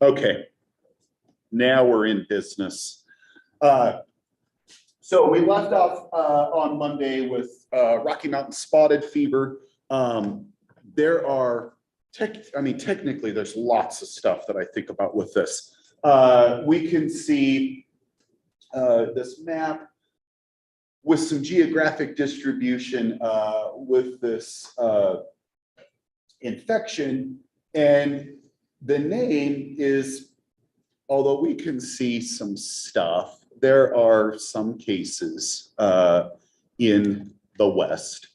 Okay, now we're in business. So we left off on Monday with Rocky Mountain spotted fever. There are, technically, there's lots of stuff that I think about with this. We can see this map with some geographic distribution with this infection, and the name is, although we can see some stuff, there are some cases in the West.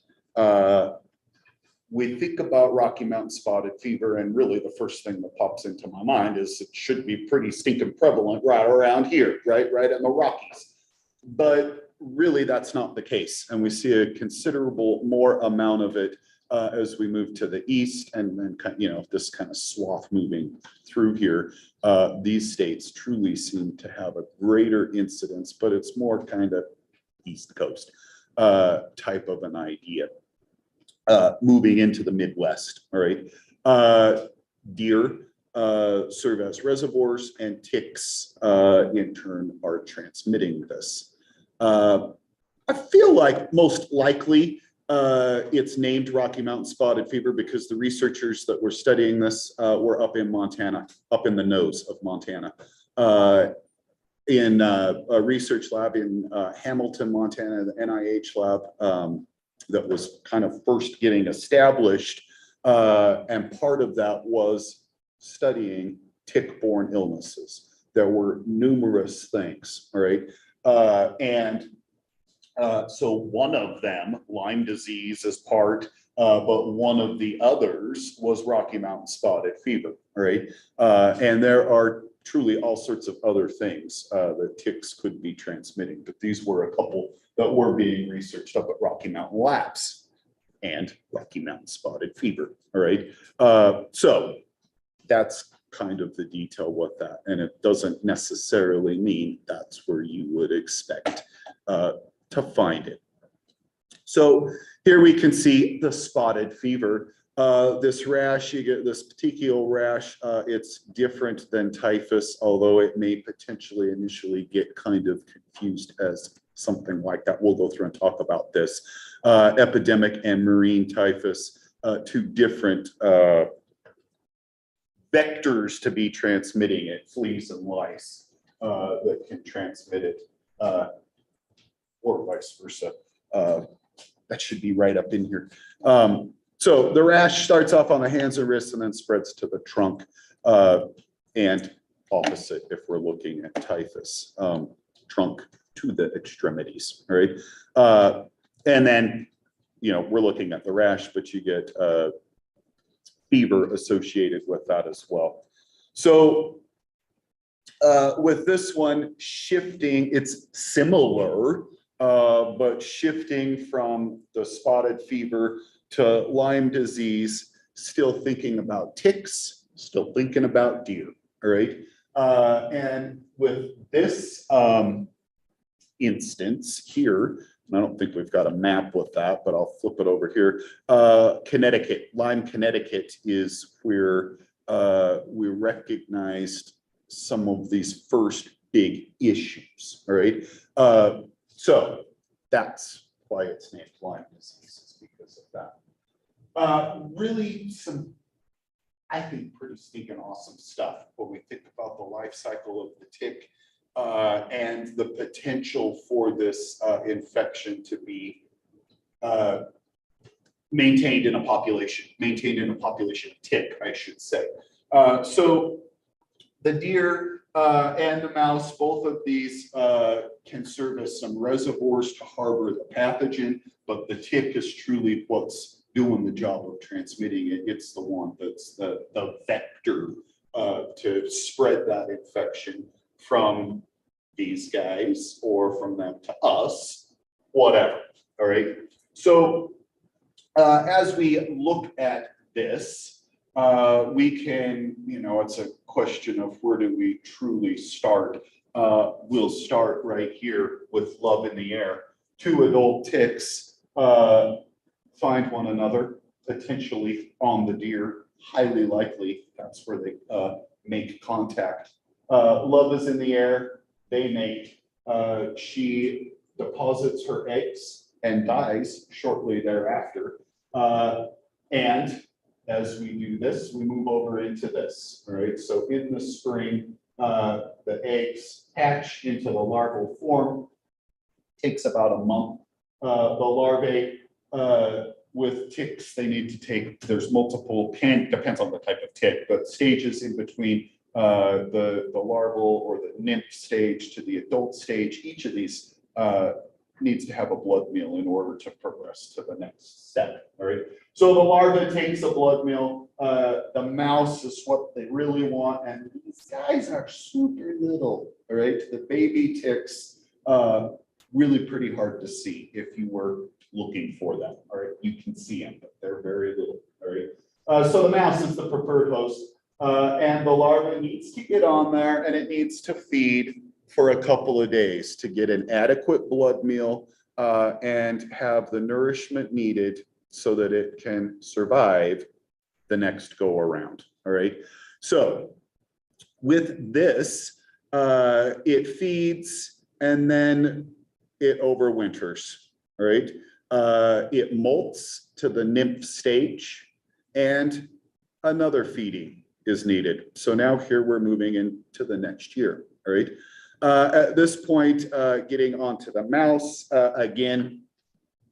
We think about Rocky Mountain spotted fever, and really the first thing that pops into my mind is it should be pretty stinking prevalent right around here, right in the Rockies. But really that's not the case. And we see a considerable more amount of it as we move to the east, and then this kind of swath moving through here. These states truly seem to have a greater incidence, but it's more kind of East Coast type of an idea. Moving into the Midwest, all right. Deer serve as reservoirs, and ticks in turn are transmitting this. I feel like most likely it's named Rocky Mountain spotted fever because the researchers that were studying this were up in Montana, up in the nose of Montana, in a research lab in Hamilton, Montana, the NIH lab that was kind of first getting established. And part of that was studying tick-borne illnesses. There were numerous things, all right? So one of them, Lyme disease, is part, but one of the others was Rocky Mountain spotted fever, right? And there are truly all sorts of other things that ticks could be transmitting, but these were a couple that were being researched up at Rocky Mountain Labs and Rocky Mountain spotted fever, all right? So that's kind of the detail with that, and it doesn't necessarily mean that's where you would expect to find it. So here we can see the spotted fever. This rash, you get this petechial rash. It's different than typhus, although it may potentially initially get kind of confused as something like that. We'll go through and talk about this. Epidemic and marine typhus, two different vectors to be transmitting it, fleas and lice that can transmit it. Or vice versa. That should be right up in here. So the rash starts off on the hands and wrists and then spreads to the trunk, and opposite if we're looking at typhus, trunk to the extremities, right? And then, we're looking at the rash, but you get fever associated with that as well. So with this one, shifting, it's similar, but shifting from the spotted fever to Lyme disease, still thinking about ticks, still thinking about deer, all right? And with this instance here, and I don't think we've got a map with that, but I'll flip it over here. Connecticut, Lyme, Connecticut is where we recognized some of these first big issues, all right? So that's why it's named Lyme disease, is because of that. Really some, I think, pretty stinking awesome stuff when we think about the life cycle of the tick and the potential for this infection to be maintained in a population of tick, I should say. So the deer and the mouse, both of these can serve as some reservoirs to harbor the pathogen, but the tick is truly what's doing the job of transmitting it. It's the one that's the vector to spread that infection from these guys or from them to us, whatever, all right? So as we look at this, we can, it's a question of where do we truly start. We'll start right here with love in the air. Two adult ticks find one another, potentially on the deer, highly likely that's where they make contact. Love is in the air, they mate. She deposits her eggs and dies shortly thereafter. And as we do this, we move over into this, all right? So in the spring, the eggs hatch into the larval form. Takes about a month. The larvae, with ticks, they need to take, there's multiple, depends on the type of tick, but stages in between the larval or the nymph stage to the adult stage. Each of these needs to have a blood meal in order to progress to the next step, all right? So the larva takes a blood meal. The mouse is what they really want, and these guys are super little, all right? The baby ticks, really pretty hard to see if you were looking for them, all right? You can see them, but they're very little, all right? So the mouse is the preferred host, and the larva needs to get on there, and it needs to feed for a couple of days to get an adequate blood meal and have the nourishment needed so that it can survive the next go around, all right? So with this, it feeds and then it overwinters, all right? It molts to the nymph stage and another feeding is needed. So now here we're moving into the next year, all right? At this point, getting onto the mouse, again,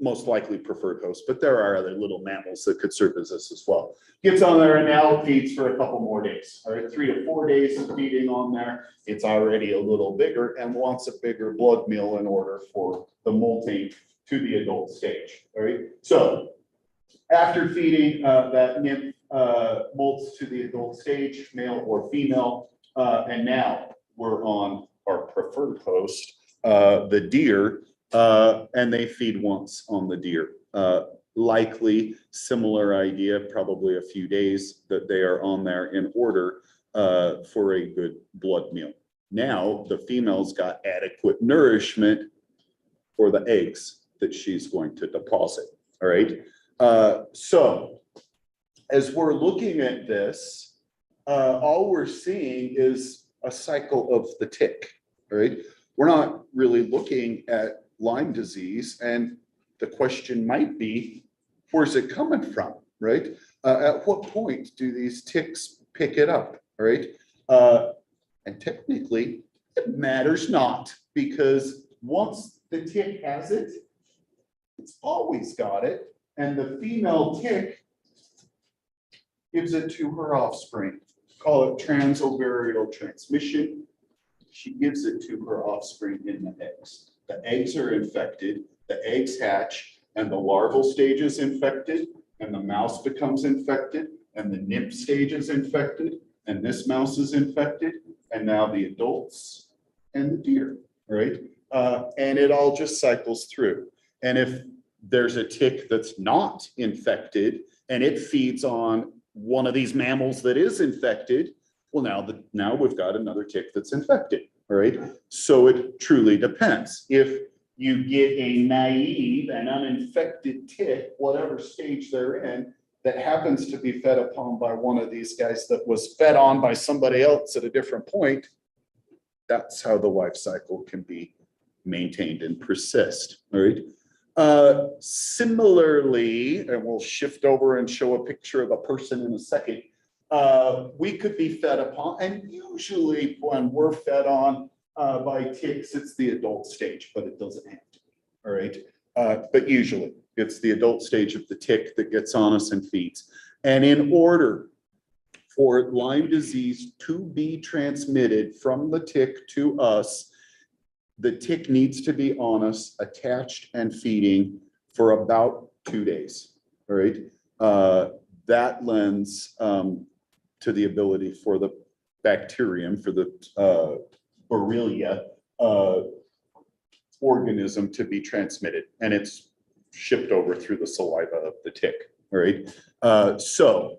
most likely preferred host, but there are other little mammals that could serve as this as well. Gets on there and now feeds for a couple more days. All right, 3 to 4 days of feeding on there. It's already a little bigger and wants a bigger blood meal in order for the molting to the adult stage. All right, so after feeding, that nymph molts to the adult stage, male or female, and now we're on our preferred host, the deer, and they feed once on the deer. Likely similar idea, probably a few days that they are on there in order for a good blood meal. Now the female's got adequate nourishment for the eggs that she's going to deposit, all right? So as we're looking at this, all we're seeing is a cycle of the tick, all right? We're not really looking at Lyme disease, and the question might be, where's it coming from, right? At what point do these ticks pick it up, right? And technically, it matters not, because once the tick has it, it's always got it, and the female tick gives it to her offspring. Call it transovarial transmission. She gives it to her offspring in the eggs. The eggs are infected, the eggs hatch, and the larval stage is infected, and the mouse becomes infected, and the nymph stage is infected, and this mouse is infected, and now the adults and the deer, right? And it all just cycles through. And if there's a tick that's not infected and it feeds on one of these mammals that is infected, well, now we've got another tick that's infected, all right? So it truly depends. If you get a naive and uninfected tick, whatever stage they're in, that happens to be fed upon by one of these guys that was fed on by somebody else at a different point, that's how the life cycle can be maintained and persist, all right? Similarly, and we'll shift over and show a picture of a person in a second, we could be fed upon, and usually when we're fed on by ticks, it's the adult stage, but it doesn't have to be, all right? But usually it's the adult stage of the tick that gets on us and feeds. And in order for Lyme disease to be transmitted from the tick to us, the tick needs to be on us, attached and feeding for about 2 days, all right? That lends to the ability for the bacterium, for the Borrelia organism to be transmitted, and it's shipped over through the saliva of the tick, all right? So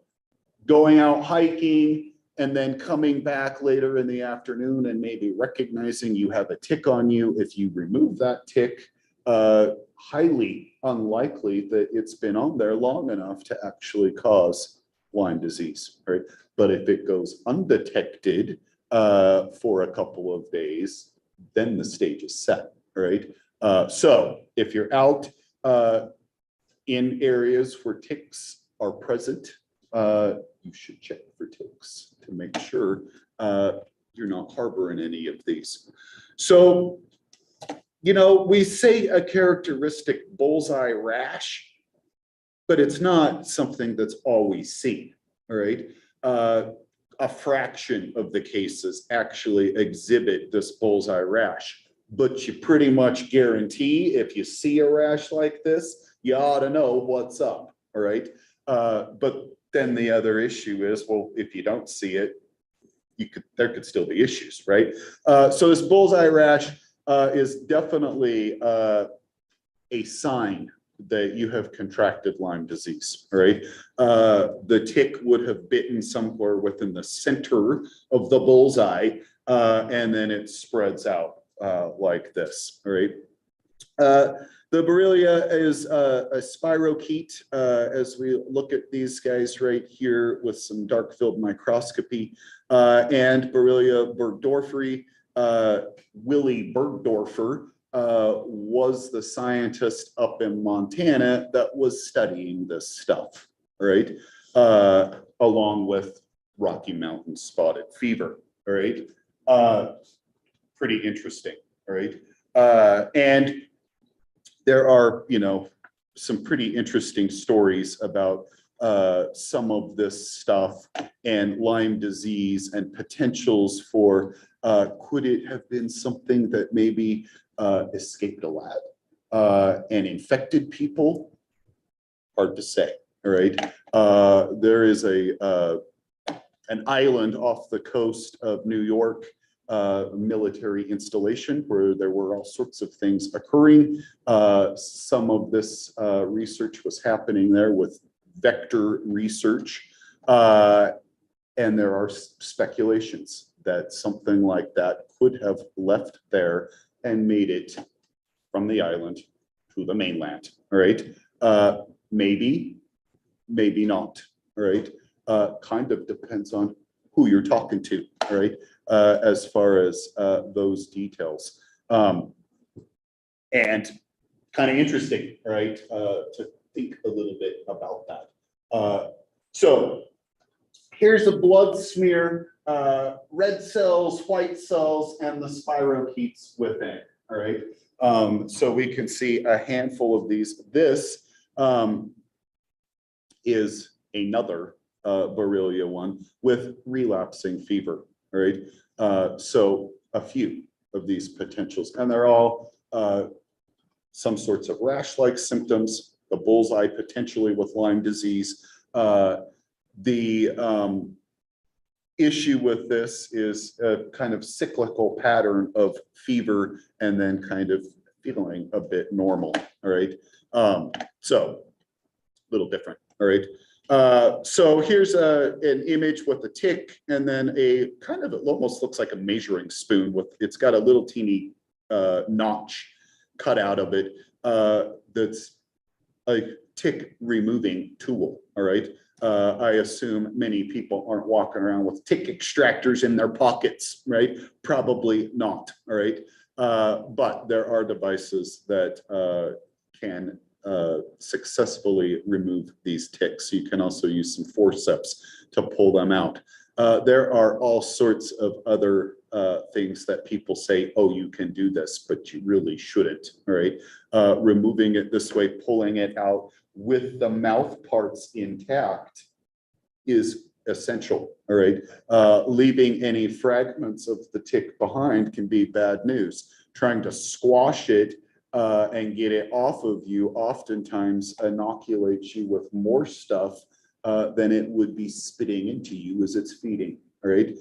going out hiking and then coming back later in the afternoon and maybe recognizing you have a tick on you, if you remove that tick, highly unlikely that it's been on there long enough to actually cause Lyme disease, right? But if it goes undetected for a couple of days, then the stage is set, right? So if you're out in areas where ticks are present, you should check for ticks to make sure you're not harboring any of these. So, you know, we say a characteristic bullseye rash, but it's not something that's always seen, all right? A fraction of the cases actually exhibit this bullseye rash, but you pretty much guarantee if you see a rash like this, you ought to know what's up, all right? But then the other issue is, well, if you don't see it, there could still be issues, right? So this bullseye rash is definitely a sign that you have contracted Lyme disease, right? The tick would have bitten somewhere within the center of the bullseye, and then it spreads out like this, right? The Borrelia is a spirochete, as we look at these guys right here with some dark field microscopy, and Borrelia burgdorferi. Willie Bergdorfer was the scientist up in Montana that was studying this stuff, right? Along with Rocky Mountain spotted fever, right? Pretty interesting, right? And there are, you know, some pretty interesting stories about some of this stuff and Lyme disease and potentials for could it have been something that maybe escaped a lab and infected people? Hard to say, all right? There is an island off the coast of New York, military installation where there were all sorts of things occurring. Some of this research was happening there with vector research. And there are speculations that something like that could have left there and made it from the island to the mainland, all right? Maybe, maybe not, all right? Kind of depends on who you're talking to, all right? As far as those details. And kind of interesting, right? To think a little bit about that. So here's a blood smear, red cells, white cells, and the spirochetes within, all right? So we can see a handful of these. This is another Borrelia one with relapsing fever, all right? So a few of these potentials, and they're all some sorts of rash-like symptoms, the bullseye potentially with Lyme disease. The issue with this is a kind of cyclical pattern of fever and then kind of feeling a bit normal, all right? So a little different, all right? So here's an image with a tick and then a kind of, it almost looks like a measuring spoon with, it's got a little teeny notch cut out of it. That's a tick removing tool, all right? I assume many people aren't walking around with tick extractors in their pockets, right? Probably not, all right? But there are devices that can successfully remove these ticks. You can also use some forceps to pull them out. There are all sorts of other things that people say, oh, you can do this, but you really shouldn't, all right? Removing it this way, pulling it out with the mouth parts intact is essential, all right? Leaving any fragments of the tick behind can be bad news. Trying to squash it and get it off of you oftentimes inoculates you with more stuff than it would be spitting into you as it's feeding, all right?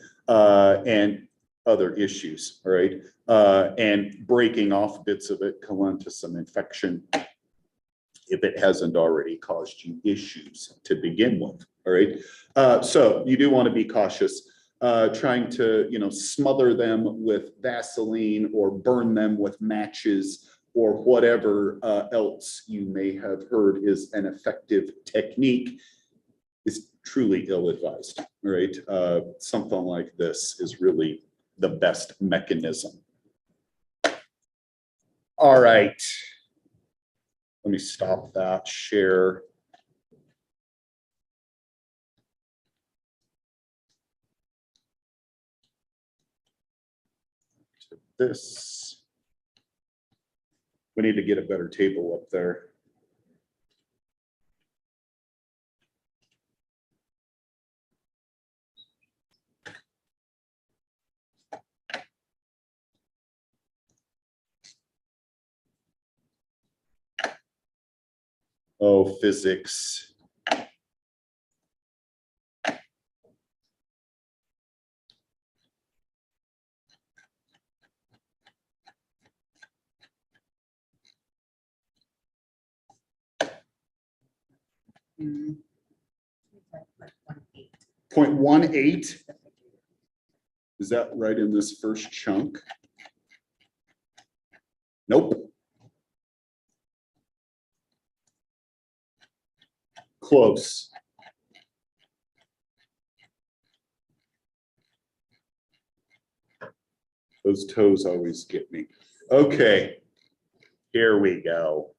And other issues, all right? And breaking off bits of it can lend to some infection if it hasn't already caused you issues to begin with, all right? So you do want to be cautious, trying to, you know, smother them with Vaseline or burn them with matches or whatever else you may have heard is an effective technique is truly ill-advised, right? Something like this is really the best mechanism. All right. Let me stop that, share. To this. We need to get a better table up there. Oh, physics. Mm. 0.18. Is that right in this first chunk? Nope. Close. Those toes always get me. Okay, here we go.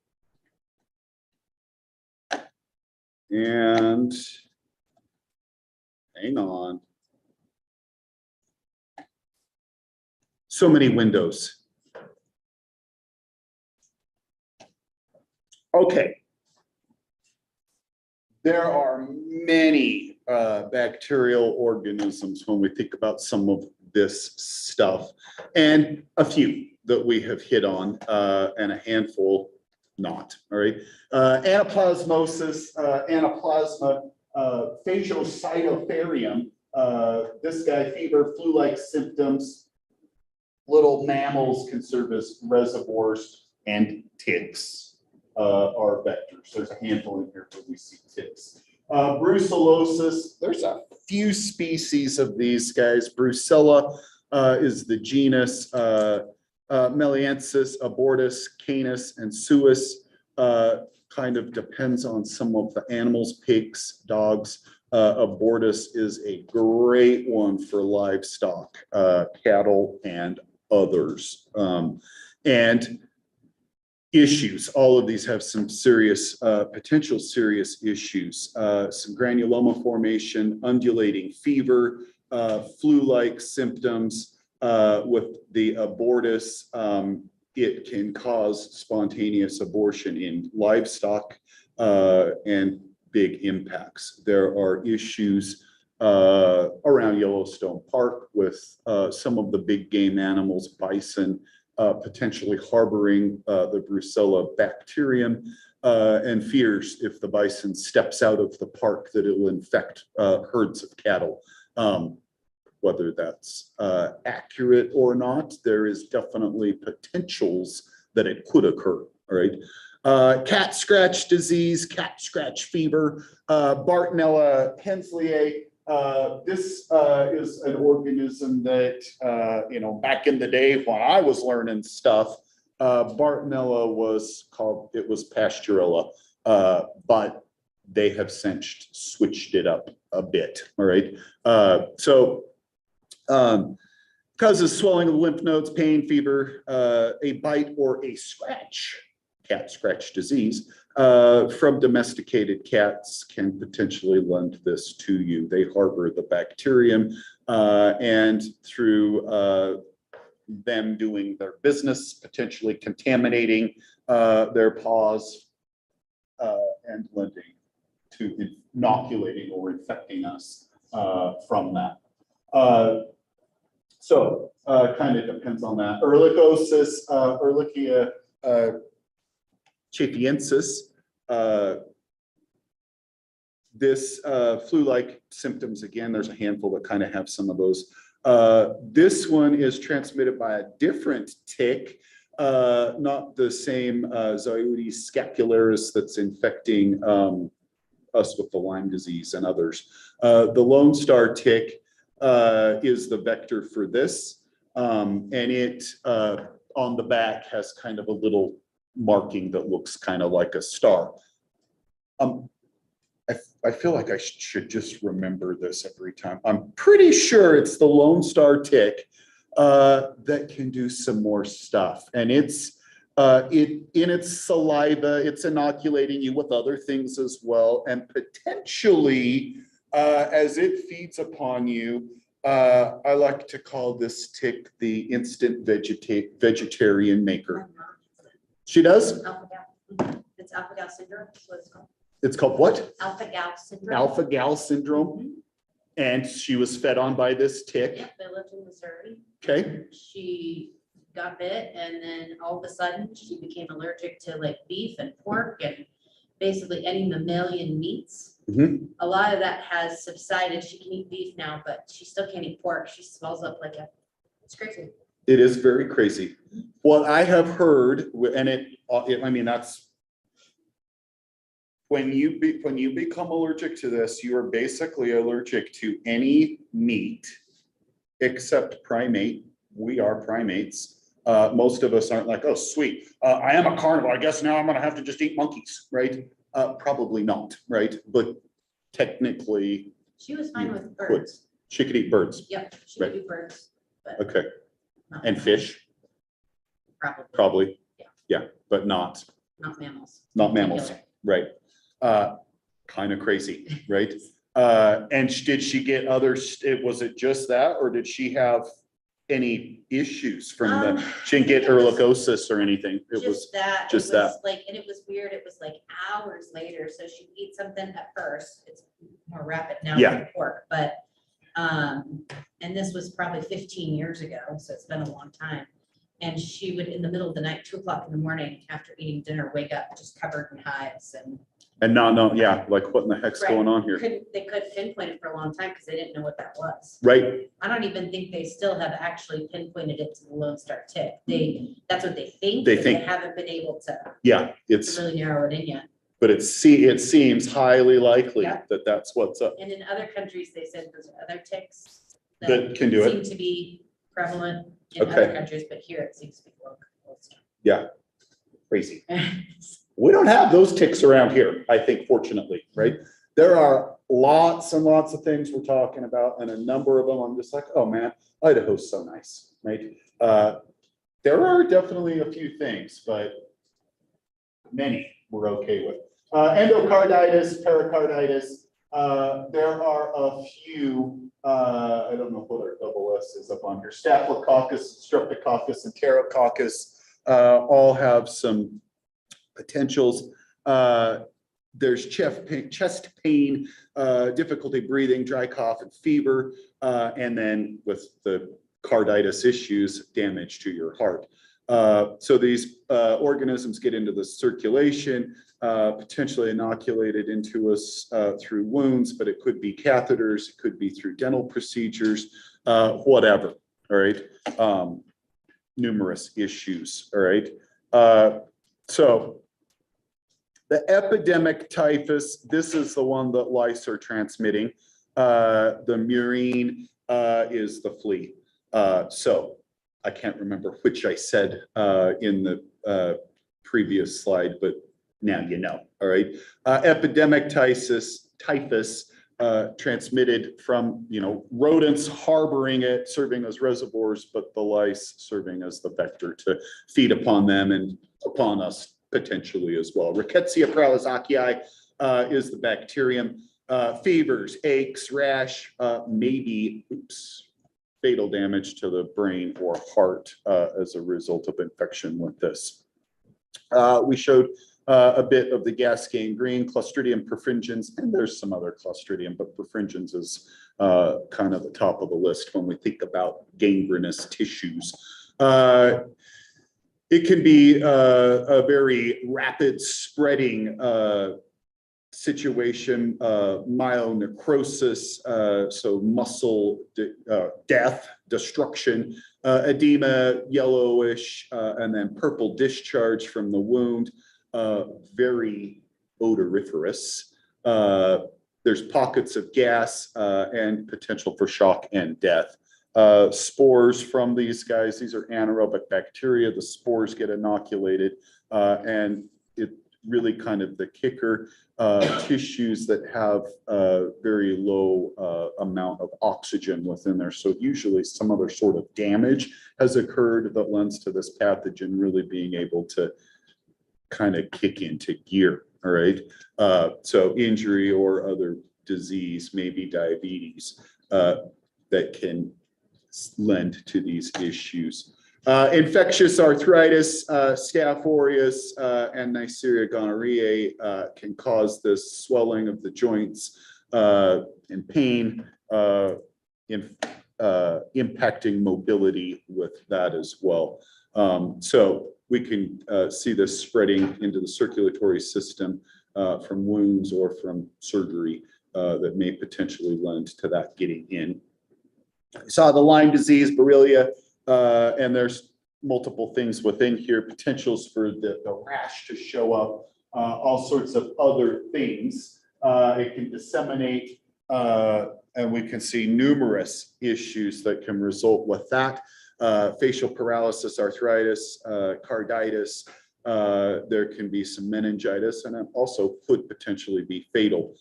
And hang on. So many windows. Okay. There are many bacterial organisms when we think about some of this stuff, and a few that we have hit on, and a handful not. All right. Anaplasmosis, anaplasma, phagocytotherium, this guy, fever, flu-like symptoms. Little mammals can serve as reservoirs, and ticks are vectors. There's a handful in here where we see ticks. Brucellosis, there's a few species of these guys. Brucella is the genus. Meliensis, abortus, canis, and suis kind of depends on some of the animals, pigs, dogs. Abortus is a great one for livestock, cattle, and others. And issues, all of these have some serious, potential serious issues. Some granuloma formation, undulating fever, flu-like symptoms. With the abortus, it can cause spontaneous abortion in livestock and big impacts. There are issues around Yellowstone Park with some of the big game animals, bison, potentially harboring the Brucella bacterium, and fears if the bison steps out of the park that it will infect herds of cattle. Whether that's accurate or not, there is definitely potentials that it could occur, all right? Cat scratch disease, cat scratch fever, Bartonella hensleyi. This is an organism that, back in the day when I was learning stuff, Bartonella was called, it was Pasteurella, but they have since switched it up a bit, all right? Causes swelling of lymph nodes, pain, fever, a bite or a scratch, cat scratch disease, from domesticated cats can potentially lend this to you. They harbor the bacterium, and through them doing their business, potentially contaminating their paws and lending to inoculating or infecting us from that. Kind of depends on that. Ehrlichiosis, Ehrlichia chafiensis. This flu-like symptoms, again, there's a handful that kind of have some of those. This one is transmitted by a different tick, not the same Zoetis scapularis that's infecting us with the Lyme disease and others. The Lone Star tick is the vector for this, and it on the back has kind of a little marking that looks kind of like a star. I feel like I should just remember this every time. I'm pretty sure it's the Lone Star tick that can do some more stuff. And it's in its saliva, it's inoculating you with other things as well. And potentially, as it feeds upon you, I like to call this tick the instant vegetarian maker. She does? It's alpha-gal syndrome. That's what it's called. It's called what? Alpha-gal syndrome. Alpha-gal syndrome. And she was fed on by this tick. Yep, they lived in Missouri. Okay. She got bit, and then all of a sudden she became allergic to like beef and pork and basically any mammalian meats. A lot of that has subsided. She can eat beef now, but she still can't eat pork. She swells up like it's crazy. It is very crazy. What I have heard, and I mean, that's when you become allergic to this, you are basically allergic to any meat except primate. We are primates. Most of us aren't like, oh, sweet. I am a carnivore. I guess now I'm going to have to just eat monkeys, right? Probably not, right? But technically, she was fine with birds. She could eat birds. Yep, she could do birds. But okay. And fish? Probably. Yeah, but not mammals. Not mammals, right? Kind of crazy, right? And did she get was it just that, or did she have any issues from she didn't get ehrlichiosis or anything? It was just that. Like, and it was weird. It was like hours later. So she'd eat something at first. It's more rapid now with pork, but and this was probably 15 years ago, so it's been a long time. And she would, in the middle of the night, 2 o'clock in the morning, after eating dinner, wake up just covered in hives and not know, like what in the heck's going on here? They couldn't pinpoint it for a long time because they didn't know what that was. Right. I don't even think they still have actually pinpointed it to the Lone Star tick. That's what they think. They haven't been able to. Yeah, it's really narrow it in yet. But it seems highly likely that that's what's up. And in other countries, they said there's other ticks that can do it. Seem to be prevalent in other countries, but here it seems to be local. Yeah, crazy. We don't have those ticks around here, I think, fortunately, right? There are lots and lots of things we're talking about, and a number of them I'm just like, oh man, Idaho's so nice, right? There are definitely a few things, but many we're okay with. Endocarditis, pericarditis. There are a few, I don't know what our double S is up on here. Staphylococcus, streptococcus, and pterococcus all have some potentials. There's chest pain, difficulty breathing, dry cough, and fever, and then with the carditis issues, damage to your heart. So these organisms get into the circulation, potentially inoculated into us through wounds, but it could be catheters, it could be through dental procedures, whatever, all right? Numerous issues, all right? So the epidemic typhus, this is the one that lice are transmitting. The murine is the flea. So I can't remember which I said in the previous slide, but now you know, all right? Epidemic typhus transmitted from, rodents harboring it, serving as reservoirs, but the lice serving as the vector to feed upon them and upon us potentially as well. Rickettsia pralisacii is the bacterium. Fevers, aches, rash, maybe, fatal damage to the brain or heart as a result of infection with this. We showed a bit of the gas gangrene, Clostridium perfringens, and there's some other Clostridium, but perfringens is kind of the top of the list when we think about gangrenous tissues. It can be a very rapid spreading situation, myonecrosis, so muscle death, destruction, edema, yellowish, and then purple discharge from the wound, very odoriferous. There's pockets of gas and potential for shock and death. Spores from these guys, these are anaerobic bacteria. The spores get inoculated and it really kind of the kicker. Tissues that have very low amount of oxygen within there. So usually some other sort of damage has occurred that lends to this pathogen really being able to kind of kick into gear. All right. So injury or other disease, maybe diabetes, that can lend to these issues. Infectious arthritis, Staph aureus, and Neisseria gonorrhoeae can cause this swelling of the joints and pain, impacting mobility with that as well. So we can see this spreading into the circulatory system from wounds or from surgery that may potentially lend to that getting in. I saw the Lyme disease, Borrelia, and there's multiple things within here, potentials for the rash to show up, all sorts of other things. It can disseminate, and we can see numerous issues that can result with that. Facial paralysis, arthritis, carditis, there can be some meningitis, and it also could potentially be fatal.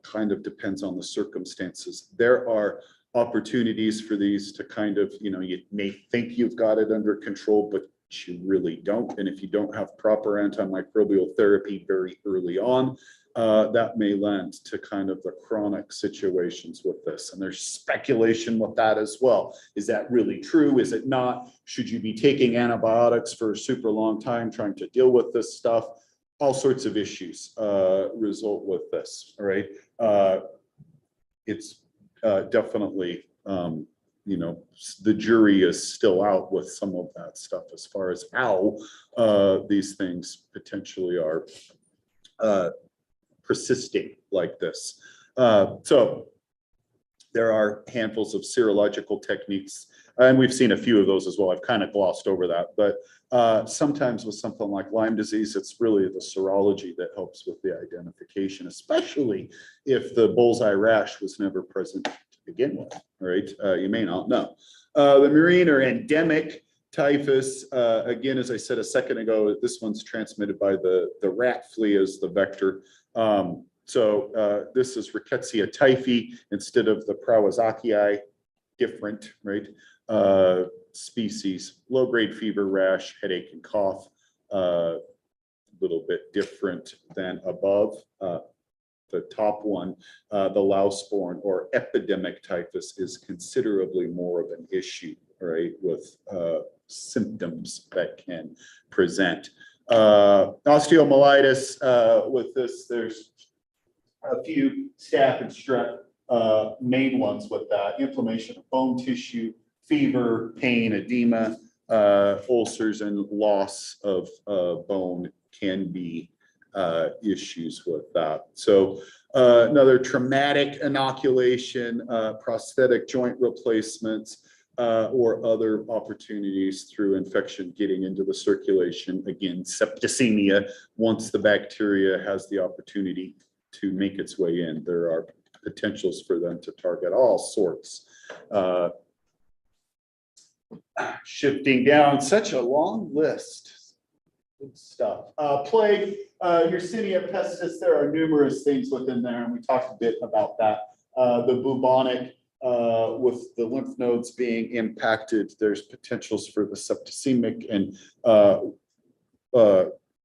Kind of depends on the circumstances. There are opportunities for these to kind of, you may think you've got it under control, but you really don't. And if you don't have proper antimicrobial therapy very early on, that may lend to kind of the chronic situations with this. And there's speculation with that as well. Is that really true? Is it not? Should you be taking antibiotics for a super long time trying to deal with this stuff? All sorts of issues result with this, all right? It's definitely, the jury is still out with some of that stuff as far as how these things potentially are persisting like this. So there are handfuls of serological techniques, and we've seen a few of those as well. I've kind of glossed over that, but sometimes with something like Lyme disease, it's really the serology that helps with the identification, especially if the bullseye rash was never present to begin with, right? You may not know. The murine or endemic typhus, again, as I said a second ago, this one's transmitted by the rat flea as the vector. So this is Rickettsia typhi instead of the Prowazakii, different, right? Species, low-grade fever, rash, headache, and cough, a little bit different than above. The top one, the louse-borne or epidemic typhus, is considerably more of an issue, right, with symptoms that can present. Osteomyelitis, with this, there's a few staph and strep main ones with that. Inflammation of bone tissue, fever, pain, edema, ulcers, and loss of bone can be issues with that. So another traumatic inoculation, prosthetic joint replacements, or other opportunities through infection getting into the circulation. Again, septicemia, once the bacteria has the opportunity to make its way in, there are potentials for them to target all sorts. Shifting down, such a long list. Good stuff. Plague, Yersinia pestis, there are numerous things within there, and we talked a bit about that. The bubonic, with the lymph nodes being impacted, there's potentials for the septicemic and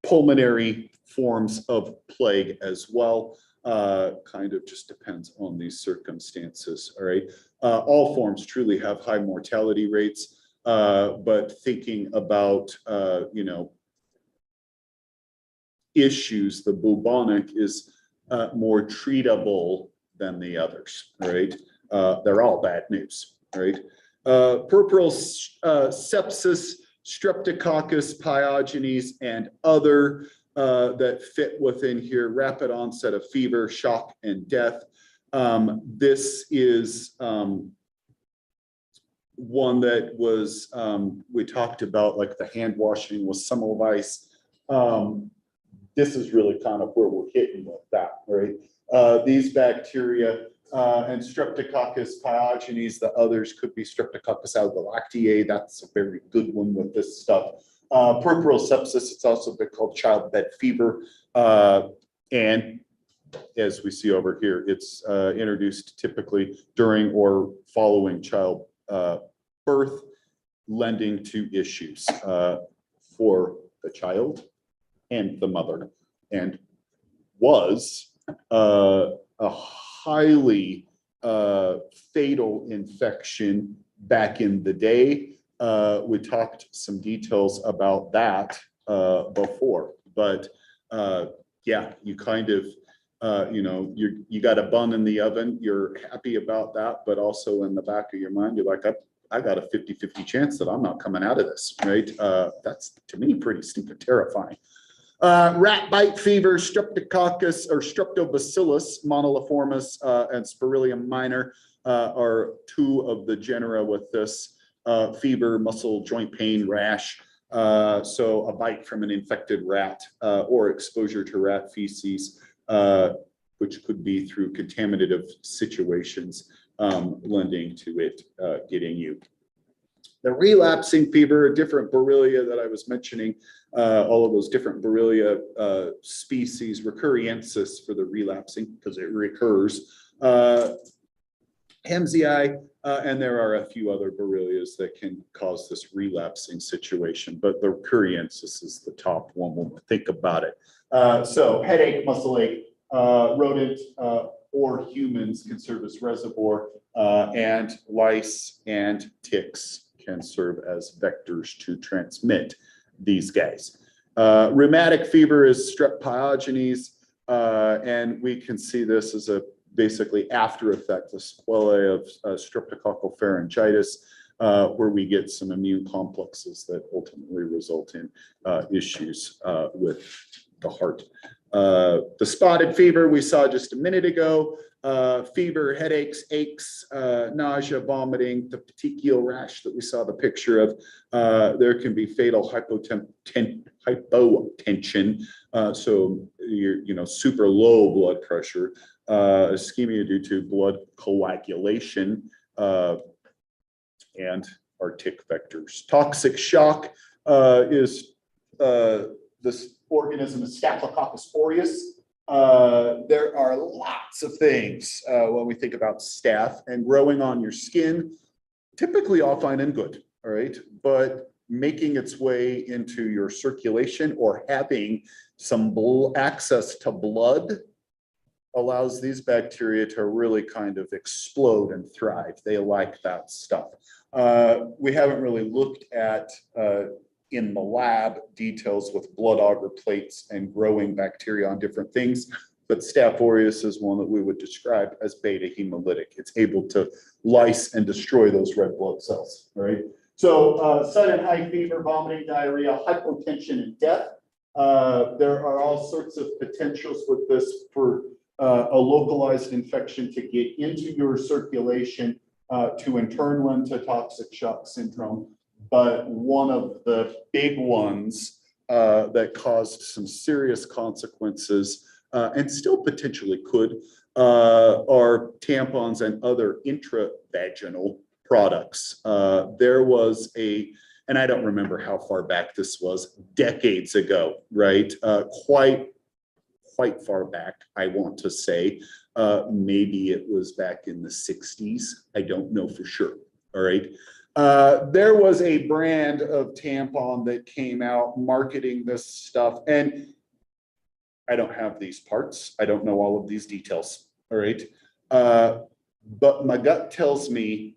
pulmonary forms of plague as well. Kind of just depends on these circumstances, all right? All forms truly have high mortality rates, but thinking about, issues, the bubonic is more treatable than the others, right? They're all bad news, right? Puerperal sepsis, streptococcus pyogenes, and other that fit within here, rapid onset of fever, shock, and death. This is one that was, we talked about, like the hand washing with Semmelweis. This is really kind of where we're hitting with that, right? These bacteria and streptococcus pyogenes, the others could be streptococcus algalactiae. That's a very good one with this stuff. Puerperal sepsis, it's also been called childbed fever. And as we see over here, it's introduced typically during or following child birth, lending to issues for the child and the mother, and was a highly fatal infection back in the day. We talked some details about that before, but yeah, you kind of, you know, you got a bun in the oven, you're happy about that, but also in the back of your mind, you're like, I got a 50-50 chance that I'm not coming out of this, right? That's, to me, pretty stupid, terrifying. Rat bite fever, streptococcus or streptobacillus monoiformis and spirillum minor are two of the genera with this fever, muscle, joint pain, rash. So a bite from an infected rat or exposure to rat feces, which could be through contaminative situations, lending to it getting you. The relapsing fever, a different Borrelia that I was mentioning, all of those different Borrelia species, recurrensis for the relapsing because it recurs. Hemsii, and there are a few other Borrelias that can cause this relapsing situation, but the recurrensis is the top one when we think about it. So headache, muscle ache, rodent or humans can serve as reservoir, and lice and ticks can serve as vectors to transmit these guys. Rheumatic fever is strep pyogenes, and we can see this as a basically after effect, the sequelae of streptococcal pharyngitis, where we get some immune complexes that ultimately result in issues with the heart. The spotted fever we saw just a minute ago, fever, headaches, aches, nausea, vomiting, the petechial rash that we saw the picture of. There can be fatal hypotension, so you're super low blood pressure, ischemia due to blood coagulation, and our tick vectors. Toxic shock is this organism is Staphylococcus aureus. There are lots of things when we think about staph, and growing on your skin, typically all fine and good, all right? But making its way into your circulation or having some access to blood allows these bacteria to really kind of explode and thrive. They like that stuff. We haven't really looked at in the lab details with blood agar plates and growing bacteria on different things, but Staph aureus is one that we would describe as beta hemolytic. It's able to lyse and destroy those red blood cells, right? So sudden high fever, vomiting, diarrhea, hypotension, and death. There are all sorts of potentials with this for a localized infection to get into your circulation to in turn lend to toxic shock syndrome. But one of the big ones that caused some serious consequences and still potentially could are tampons and other intravaginal products. There was and I don't remember how far back this was, decades ago, right? Quite far back, I want to say. Maybe it was back in the 60s. I don't know for sure, all right? There was a brand of tampon that came out marketing this stuff, and I don't have these parts. I don't know all of these details, all right? But my gut tells me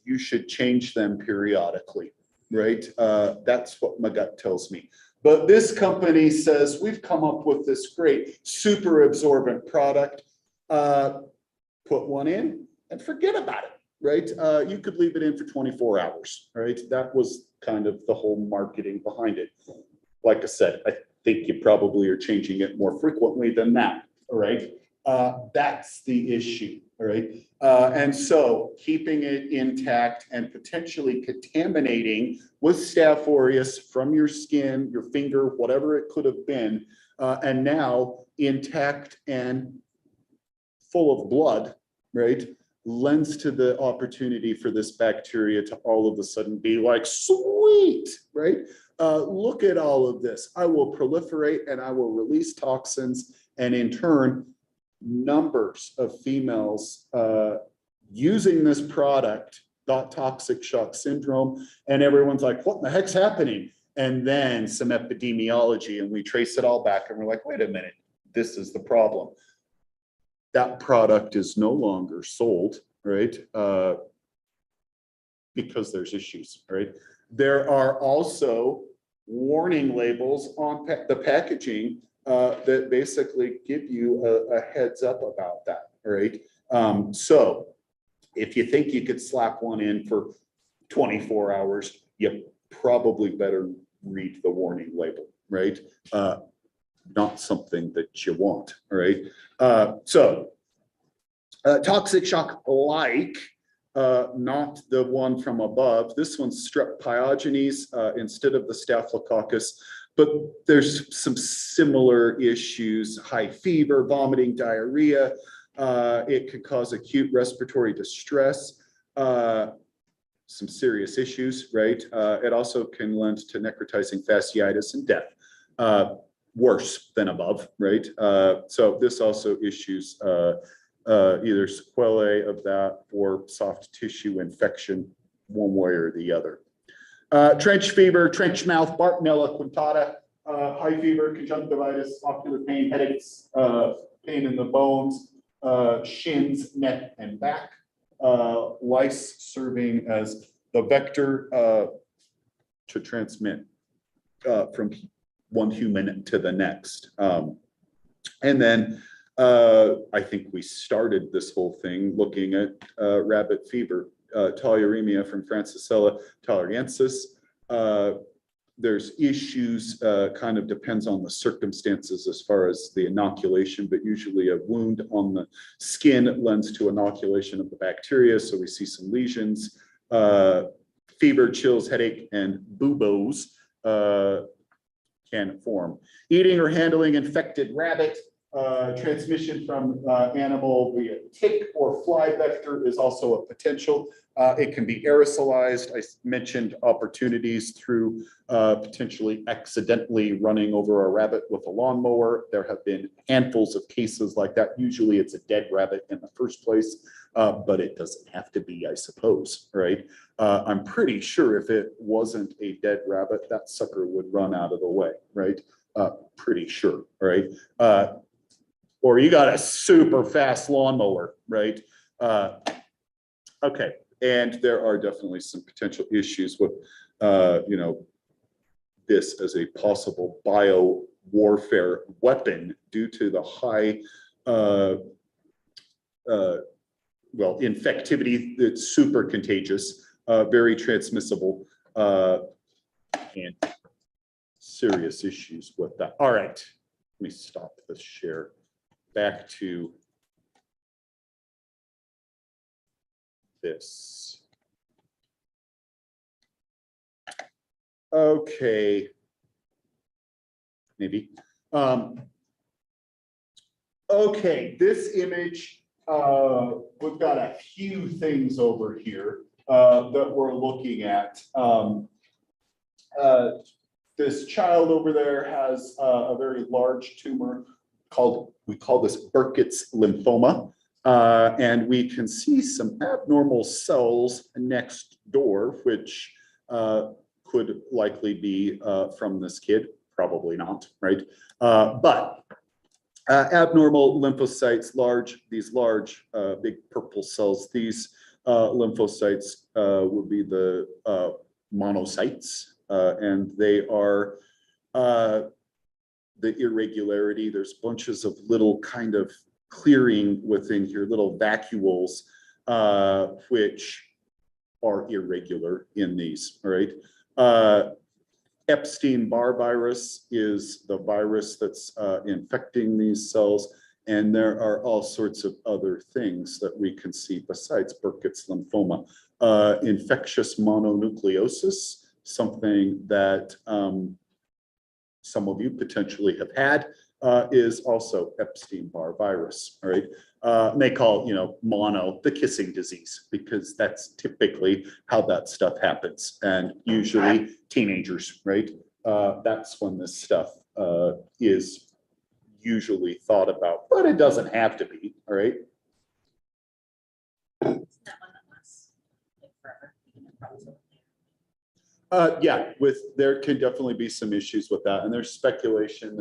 you should change them periodically, right? That's what my gut tells me. But this company says, we've come up with this great super absorbent product. Put one in and forget about it, right? You could leave it in for 24 hours, right? That was kind of the whole marketing behind it. Like I said, I think you probably are changing it more frequently than that, all right? That's the issue, all right? And so keeping it intact and potentially contaminating with Staph aureus from your skin, your finger, whatever it could have been, and now intact and full of blood, right? lends to the opportunity for this bacteria to all of a sudden be like, sweet, right? Look at all of this. I will proliferate and I will release toxins. And in turn, numbers of females using this product got toxic shock syndrome. And everyone's like, what in the heck's happening? And then some epidemiology, and we trace it all back and we're like, wait a minute, this is the problem. That product is no longer sold, right? Because there's issues, right? There are also warning labels on the packaging that basically give you a heads up about that, right? So if you think you could slap one in for 24 hours, you probably better read the warning label, right? Not something that you want, right? Toxic shock like, not the one from above. This one's Strep pyogenes instead of the Staphylococcus, but there's some similar issues: high fever, vomiting, diarrhea. It could cause acute respiratory distress, some serious issues, right? It also can lend to necrotizing fasciitis and death. Worse than above, right? So this also issues either sequelae of that or soft tissue infection, one way or the other. Trench fever, trench mouth, Bartonella quintata, high fever, conjunctivitis, ocular pain, headaches, pain in the bones, shins, neck, and back. Lice serving as the vector to transmit from one human to the next. And then I think we started this whole thing looking at rabbit fever, toluramia from Francisella tularensis. There's issues, kind of depends on the circumstances as far as the inoculation, but usually a wound on the skin lends to inoculation of the bacteria. So we see some lesions, fever, chills, headache, and buboes can form. Eating or handling infected rabbit, transmission from animal via tick or fly vector is also a potential. It can be aerosolized. I mentioned opportunities through potentially accidentally running over a rabbit with a lawnmower. There have been handfuls of cases like that. Usually it's a dead rabbit in the first place, but it doesn't have to be, I suppose, right? I'm pretty sure if it wasn't a dead rabbit, that sucker would run out of the way, right? Pretty sure, right? Or you got a super fast lawnmower, right? Okay, and there are definitely some potential issues with, you know, this as a possible bio warfare weapon due to the high, well, infectivity that's super contagious, very transmissible, and serious issues with that. All right, let me stop this share. Back to this. Okay, maybe. Okay, this image, we've got a few things over here that we're looking at. This child over there has a very large tumor called, we call this Burkitt's lymphoma. And we can see some abnormal cells next door, which could likely be from this kid, probably not, right? But abnormal lymphocytes, these large, big purple cells, these lymphocytes would be the monocytes, and they are the irregularity. There's bunches of little kind of clearing within here, little vacuoles, which are irregular in these, all right? Epstein-Barr virus is the virus that's infecting these cells, and there are all sorts of other things that we can see besides Burkitt's lymphoma. Infectious mononucleosis, something that some of you potentially have had, is also Epstein-Barr virus, all right? They call, mono the kissing disease, because that's typically how that stuff happens. And usually teenagers, right? That's when this stuff is usually thought about, but it doesn't have to be, all right? It's that one that lasts like forever. even though probably so. Yeah, there can definitely be some issues with that, and there's speculation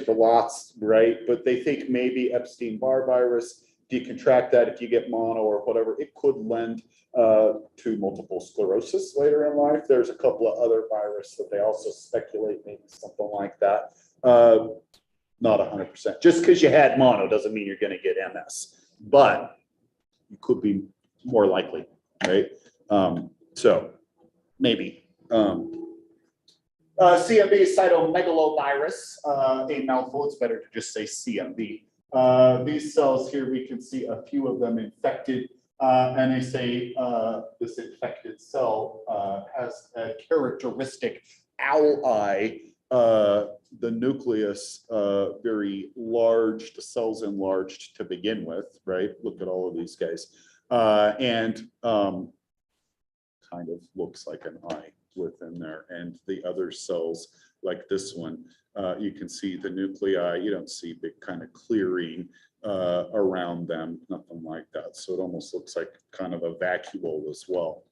for lots, right? But they think maybe Epstein-Barr virus, if you contract that, if you get mono or whatever, it could lend to multiple sclerosis later in life. There's a couple of other viruses that they also speculate maybe something like that. Not 100%. Just because you had mono doesn't mean you're going to get MS, but you could be more likely, right? So maybe. CMV, cytomegalovirus, a mouthful. It's better to just say CMV. These cells here, we can see a few of them infected, and they say this infected cell has a characteristic owl eye. The nucleus very large, the cell's enlarged to begin with, right? Look at all of these guys. And kind of looks like an eye within there. And the other cells, like this one, you can see the nuclei. You don't see big kind of clearing around them, nothing like that. So it almost looks like kind of a vacuole as well.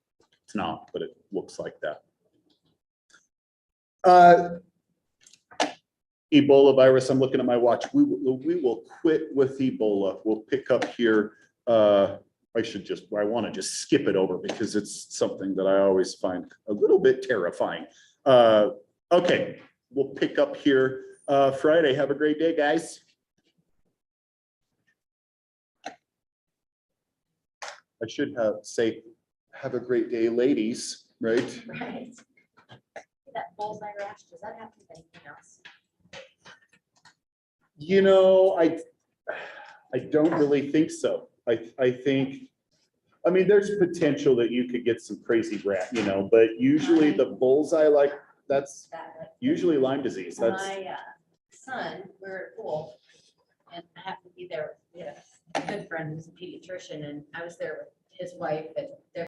It's not, but it looks like that. Ebola virus, I'm looking at my watch. We will quit with Ebola. We'll pick up here. I want to just skip it over because it's something that I always find a little bit terrifying. Okay, we'll pick up here Friday. Have a great day, guys. I should say, have a great day, ladies, right? Right. That bullseye rash, does that happen with anything else? I don't really think so. I think, there's potential that you could get some crazy rat, but usually the bullseye, that's usually Lyme disease. That's My son, we were at pool and I happened to be there. We had a good friend who's a pediatrician, and I was there with his wife, and their